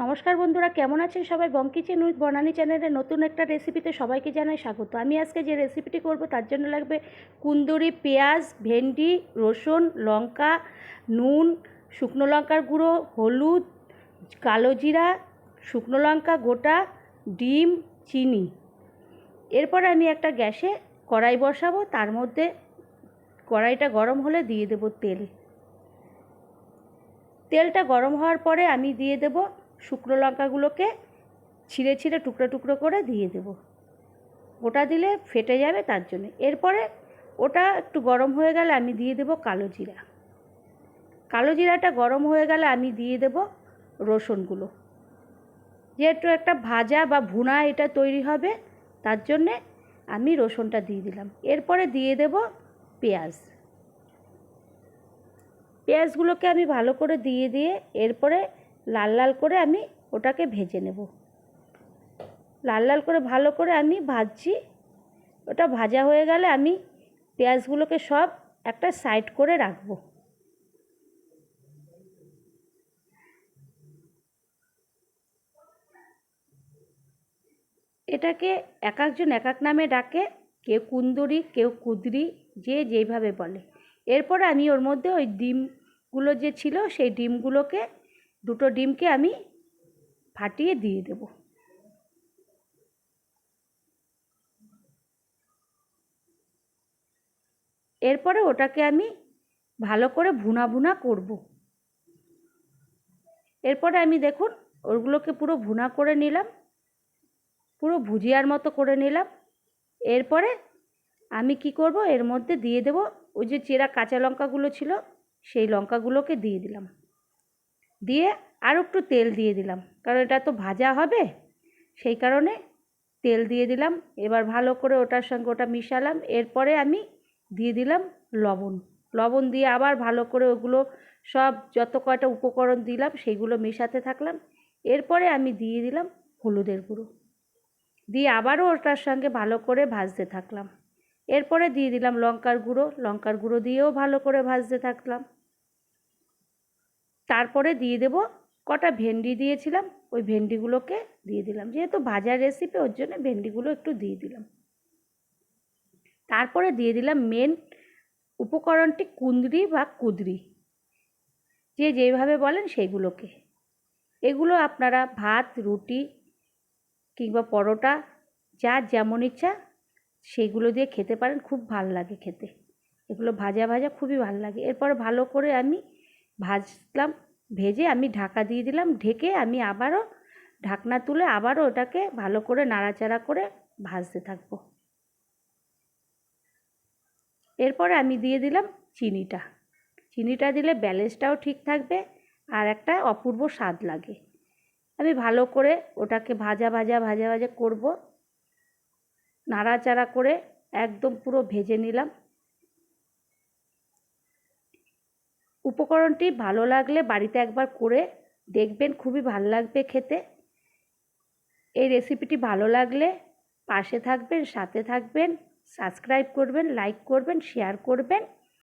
নমস্কার বন্ধুরা, কেমন আছেন সবাই? বং কিচেন উইথ বনানী চ্যানেলের নতুন একটা রেসিপিতে সবাইকে জানাই স্বাগত। আমি আজকে যে রেসিপিটি করব তার জন্য লাগবে কুন্দরি, পেঁয়াজ, ভেন্ডি, রসুন, লঙ্কা, নুন, শুকনো লঙ্কার গুঁড়ো, হলুদ, কালো জিরা, শুকনো লঙ্কা গোটা, ডিম, চিনি। এরপর আমি একটা গ্যাসে কড়াই বসাবো, তার মধ্যে কড়াইটা গরম হলে দিয়ে দেব তেল। তেলটা গরম হওয়ার পরে আমি দিয়ে দেব শুকনো লঙ্কাগুলোকে ছিঁড়ে ছিঁড়ে টুকরো টুকরো করে দিয়ে দেব। ওটা দিলে ফেটে যাবে তার জন্য। এরপরে ওটা একটু গরম হয়ে গেলে আমি দিয়ে দেব কালো জিরা। কালো জিরাটা গরম হয়ে গেলে আমি দিয়ে দেব রসুনগুলো। যেহেতু একটা ভাজা বা ভুনা এটা তৈরি হবে, তার জন্যে আমি রসুনটা দিয়ে দিলাম। এরপরে দিয়ে দেব পেঁয়াজ। পেঁয়াজগুলোকে আমি ভালো করে দিয়ে এরপরে লাল লাল করে আমি ওটাকে ভেজে নেব। লাল লাল করে ভালো করে আমি ভাজছি। ওটা ভাজা হয়ে গেলে আমি পেঁয়াজগুলোকে সব একটা সাইড করে রাখবো। এটাকে এক একজন এক এক নামে ডাকে, কেউ কুন্দরি, কেউ কুদরি, যে যেইভাবে বলে। এরপরে আমি ওর মধ্যে ওই ডিমগুলো যে ছিল সেই ডিমগুলোকে, দুটো ডিমকে আমি ফাটিয়ে দিয়ে দেব। এরপরে ওটাকে আমি ভালো করে ভুনা ভুনা করব। এরপরে আমি দেখুন ওগুলোকে পুরো ভুনা করে নিলাম, পুরো ভুজিয়ার মতো করে নিলাম। এরপরে আমি কি করব, এর মধ্যে দিয়ে দেব ওই যে চেরা কাঁচা লঙ্কাগুলো ছিল, সেই লঙ্কাগুলোকে দিয়ে দিলাম। দিয়ে আর একটু তেল দিয়ে দিলাম, কারণ এটা তো ভাজা হবে, সেই কারণে তেল দিয়ে দিলাম। এবার ভালো করে ওটার সঙ্গে ওটা মিশালাম। এরপরে আমি দিয়ে দিলাম লবণ। লবণ দিয়ে আবার ভালো করে ওগুলো সব যত কয়টা উপকরণ দিলাম সেইগুলো মেশাতে থাকলাম। এরপরে আমি দিয়ে দিলাম হলুদের গুঁড়ো, দিয়ে আবারও ওটার সঙ্গে ভালো করে ভাজতে থাকলাম। এরপরে দিয়ে দিলাম লঙ্কার গুঁড়ো, লঙ্কার গুঁড়ো দিয়েও ভালো করে ভাজতে থাকলাম। তারপরে দিয়ে দেব কটা ভেন্ডি দিয়েছিলাম, ওই ভেন্ডিগুলোকে দিয়ে দিলাম। যেহেতু ভাজার রেসিপি, ওর জন্য ভেন্ডিগুলো একটু দিয়ে দিলাম। তারপরে দিয়ে দিলাম মেন উপকরণটি কুঁদরি বা কুদরি, যে যেভাবে বলেন সেইগুলোকে। এগুলো আপনারা ভাত, রুটি কিংবা পরোটা, যার যেমন ইচ্ছা সেইগুলো দিয়ে খেতে পারেন, খুব ভাল লাগে খেতে। এগুলো ভাজা ভাজা খুবই ভাল লাগে। এরপর ভালো করে আমি ভাজলাম, ভেজে আমি ঢাকা দিয়ে দিলাম। ঢেকে আমি আবারও ঢাকনা তুলে আবারও ওটাকে ভালো করে নাড়াচাড়া করে ভাজতে থাকবো। এরপরে আমি দিয়ে দিলাম চিনিটা। চিনিটা দিলে ব্যালেন্সটাও ঠিক থাকবে আর একটা অপূর্ব স্বাদ লাগে। আমি ভালো করে ওটাকে ভাজা ভাজা ভাজা ভাজা করব, নাড়াচাড়া করে একদম পুরো ভেজে নিলাম। উপকরণটি ভালো লাগলে বাড়িতে একবার করে দেখবেন, খুবই ভালো লাগবে খেতে। এই রেসিপিটি ভালো লাগলে পাশে থাকবেন, সাথে থাকবেন, সাবস্ক্রাইব করবেন, লাইক করবেন, শেয়ার করবেন।